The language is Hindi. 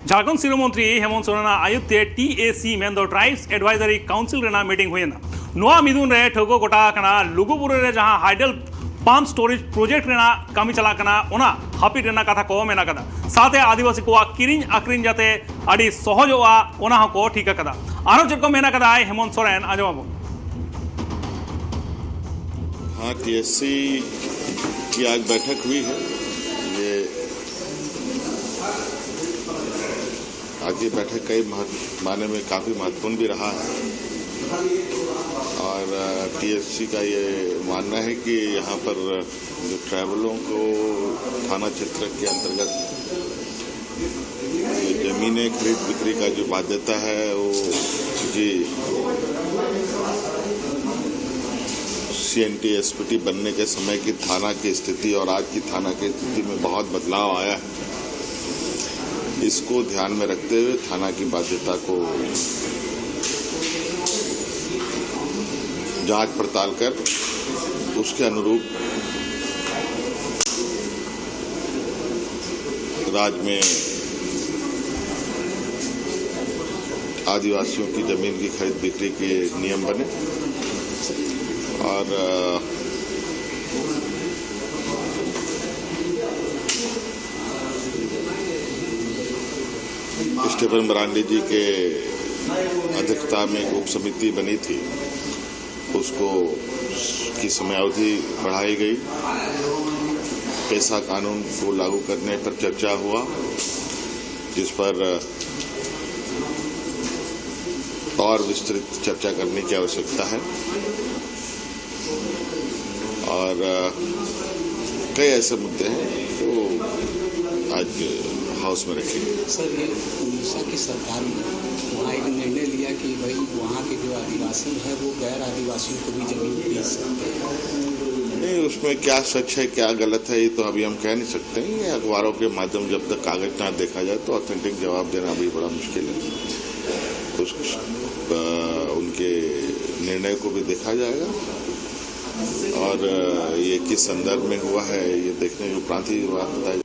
झारखंड शिरोमंत्री हेमंत सोरेन आयुक्ते TAC मेंदो ट्राइब्स एडवाइजरी काउंसिल रेना मीटिंग हुईना नोआ मिदुन रे ठोको गोटा कना लुगुबुरु रे जहां हाइडल पाम्प स्टोरेज प्रोजेक्ट रेना कामी चला कना ओना हापिड रेना कथा को मेना कदा साथे आदिवासी को किरिंग आक्रिंग जाते आदि सहजोआ ओना को ठीक कदा आरो चेक को मेना कदा हेमंत सोरेन आजमाबो हाँ TSC की आज बैठक हुई है। ये आज की बैठक कई मायने में काफ़ी महत्वपूर्ण भी रहा है और TSC का ये मानना है कि यहाँ पर जो ट्राइबलों को थाना क्षेत्र के अंतर्गत जमीनें खरीद बिक्री का जो बाध्यता है वो जी CNT SPT बनने के समय की थाना की स्थिति और आज की थाना की स्थिति में बहुत बदलाव आया है। इसको ध्यान में रखते हुए थाना की बाध्यता को जांच पड़ताल कर उसके अनुरूप राज्य में आदिवासियों की जमीन की खरीद बिक्री के नियम बने और स्टीफन ब्रांडी जी के अध्यक्षता में एक उप समिति बनी थी, उसको की समयावधि बढ़ाई गई। पेशा कानून को लागू करने पर चर्चा हुआ, जिस पर और विस्तृत चर्चा करने की आवश्यकता है और कई ऐसे मुद्दे हैं जो आज हाउस में रखेंगे। सर, ये उड़ीसा की सरकार ने वहाँ एक निर्णय लिया कि भाई वहाँ के जो आदिवासी हैं वो गैर आदिवासियों को भी जमीन बेच सकते हैं। नहीं, उसमें क्या सच है क्या गलत है ये तो अभी हम कह नहीं सकते हैं। ये अखबारों के माध्यम जब तक कागज ना देखा जाए तो ऑथेंटिक जवाब देना भी बड़ा मुश्किल है। उनके निर्णय को भी देखा जाएगा और ये किस संदर्भ में हुआ है ये देखने के उपरांत ही बात बताई।